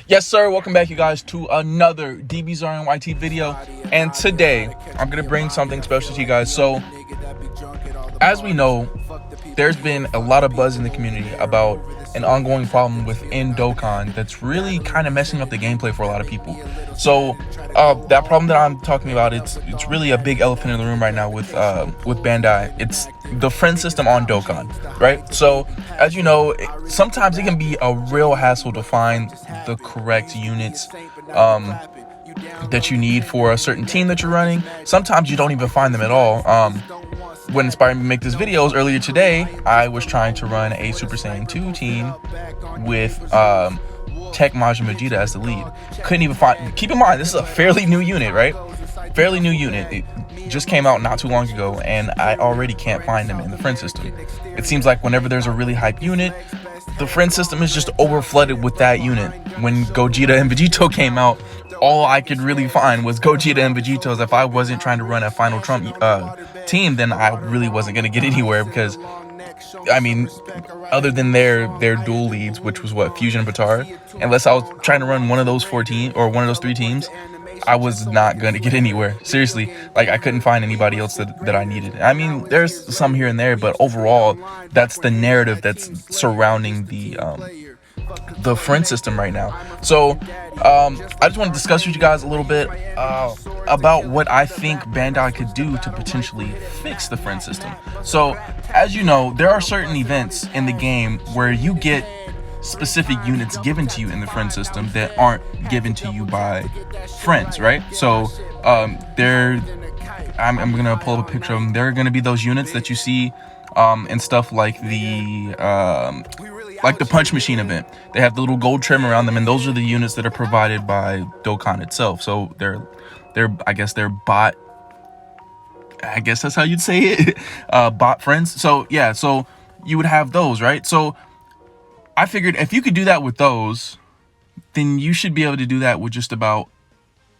Yes, sir. Welcome back, you guys, to another DBZRNYT video. And today, I'm going to bring something special to you guys. So, as we know, there's been a lot of buzz in the community about an ongoing problem within Dokkan that's really kind of messing up the gameplay for a lot of people. So, that problem that I'm talking about, it's really a big elephant in the room right now with Bandai. It's the friend system on Dokkan, right? So, as you know, sometimes it can be a real hassle to find the correct units that you need for a certain team that you're running. Sometimes you don't even find them at all. What inspired me to make this video is earlier today, I was trying to run a Super Saiyan 2 team with Tech Majin Vegeta as the lead. Couldn't even find. Keep in mind, this is a fairly new unit, right? Fairly new unit. It just came out not too long ago, and I already can't find them in the friend system. It seems like whenever there's a really hype unit, the friend system is just overflooded with that unit. When Gogeta and Vegito came out, all I could really find was Gogeta and Vegito's. If I wasn't trying to run a Final Trump team, then I really wasn't going to get anywhere, because I mean, other than their dual leads, which was what, Fusion and Batara, unless I was trying to run one of those 14 or one of those 3 teams, I was not going to get anywhere. Seriously, like, I couldn't find anybody else that I needed. I mean, there's some here and there, but overall, that's the narrative that's surrounding the friend system right now. So I just want to discuss with you guys a little bit about what I think Bandai could do to potentially fix the friend system. So, as you know, there are certain events in the game where you get specific units given to you in the friend system that aren't given to you by friends, right? So I'm gonna pull up a picture of them. There are gonna be those units that you see and stuff like the punch machine event. They have the little gold trim around them, and those are the units that are provided by Dokkan itself. So they're I guess they're bot, I guess that's how you'd say it, bot friends. So yeah, so you would have those, right? So I figured if you could do that with those, then you should be able to do that with just about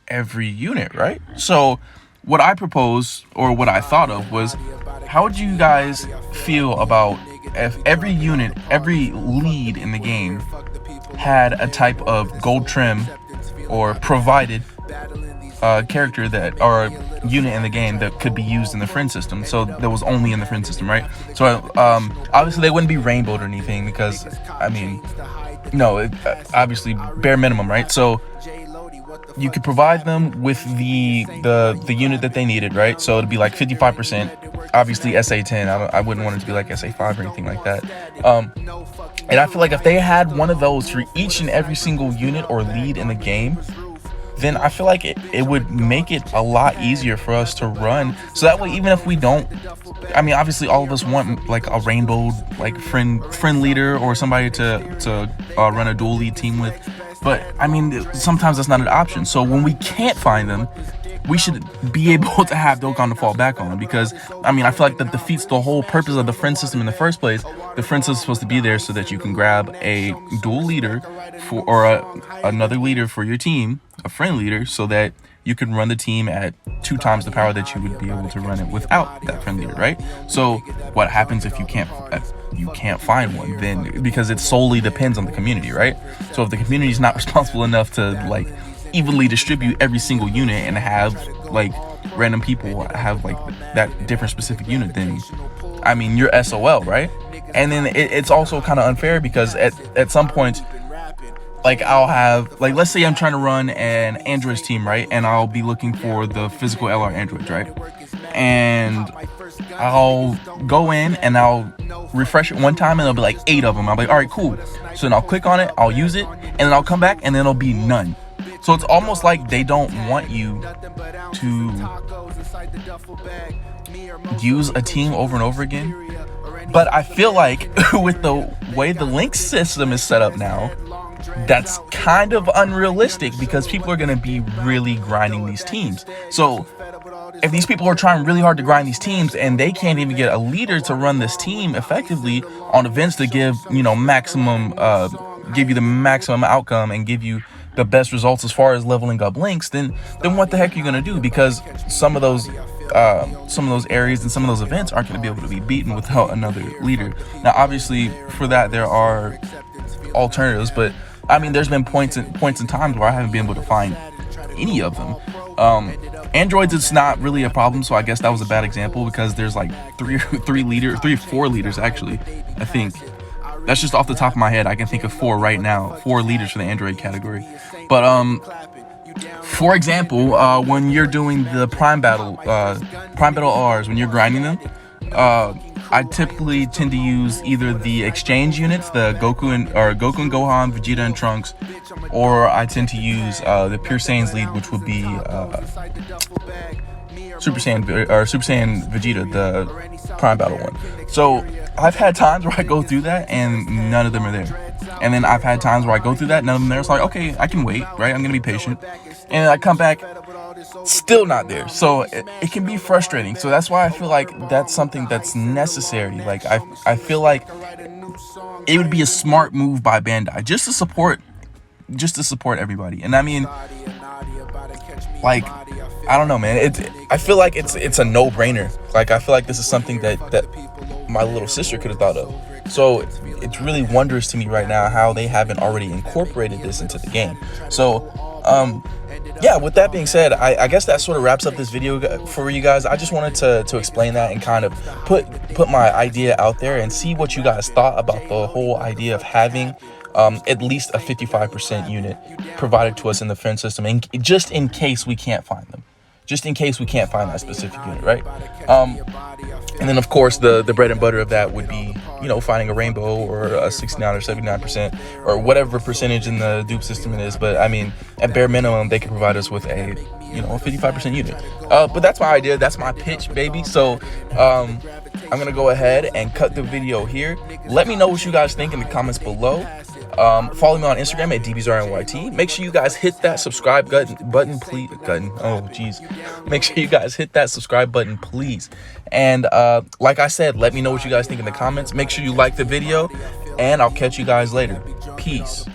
every unit, right? So what I proposed, or what I thought of, was, how would you guys feel about if every unit, every lead in the game had a type of gold trim or provided character that, or unit in the game that could be used in the friend system, so that was only in the friend system, right? So obviously they wouldn't be rainbowed or anything, because I mean, no, obviously bare minimum, right? So you could provide them with the unit that they needed, right? So it'd be like 55%, obviously SA10. I wouldn't want it to be like SA5 or anything like that. And I feel like if they had one of those for each and every single unit or lead in the game, then I feel like it would make it a lot easier for us to run. So that way, even if we don't, I mean, obviously all of us want like a rainbow, like friend leader, or somebody to run a dual lead team with. But I mean, sometimes that's not an option. So when we can't find them, we should be able to have Dokkan to fall back on, because I mean, I feel like that defeats the whole purpose of the friend system in the first place. The friend system is supposed to be there so that you can grab a dual leader another leader for your team, a friend leader, so that you can run the team at 2 times the power that you would be able to run it without that friend leader, right? So what happens if you can't find one? Then, because it solely depends on the community, right? So if the community is not responsible enough to like evenly distribute every single unit and have like random people have like that different specific unit, then I mean, you're SOL, right? And then it's also kind of unfair, because at some point, like, I'll have, like, let's say I'm trying to run an androids team, right? And I'll be looking for the physical LR androids, right? And I'll go in and I'll refresh it one time, and there'll be like 8 of them. I'll be like, all right, cool. So then I'll click on it, I'll use it, and then I'll come back, and then it'll be none. So it's almost like they don't want you to use a team over and over again. But I feel like with the way the link system is set up now, that's kind of unrealistic, because people are going to be really grinding these teams. So if these people are trying really hard to grind these teams, and they can't even get a leader to run this team effectively on events to give, you know, give you the maximum outcome and give you the best results as far as leveling up links, then what the heck are you going to do? Because some of those areas and some of those events aren't going to be able to be beaten without another leader. Now, obviously, for that there are alternatives, but I mean, there's been points and times where I haven't been able to find any of them. Androids, it's not really a problem, so I guess that was a bad example because there's like 4 leaders actually. I think that's just off the top of my head. I can think of 4 right now, 4 leaders for the Android category. But for example, when you're doing the Prime Battle Rs, when you're grinding them, I typically tend to use either the exchange units, the Goku and Gohan, Vegeta and Trunks, or I tend to use the Pure Saiyan's lead, which would be Super Saiyan Vegeta, the Prime Battle one. So I've had times where I go through that and none of them are there. And then I've had times where I go through that, none of them there. It's like, okay, I can wait, right? I'm gonna be patient. And I come back, still not there. So it can be frustrating. So that's why I feel like that's something that's necessary. Like I feel like it would be a smart move by Bandai just to support everybody. And I mean, like, I don't know, man. I feel like it's a no-brainer. Like, I feel like this is something that my little sister could have thought of. So it's really wondrous to me right now how they haven't already incorporated this into the game. So yeah, with that being said, I guess that sort of wraps up this video for you guys. I just wanted to explain that and kind of put my idea out there and see what you guys thought about the whole idea of having at least a 55% unit provided to us in the friend system, and just in case we can't find them, just in case we can't find that specific unit, right? And then of course the bread and butter of that would be, you know, finding a rainbow or a 69 or 79% or whatever percentage in the dupe system it is. But I mean, at bare minimum, they could provide us with a 55% unit. But that's my idea, that's my pitch, baby. So I'm gonna go ahead and cut the video here. Let me know what you guys think in the comments below. Follow me on Instagram at dbzrnyt. Make sure you guys hit that subscribe button, please. Oh, geez. Make sure you guys hit that subscribe button, please. And like I said, let me know what you guys think in the comments. Make sure you like the video, and I'll catch you guys later. Peace.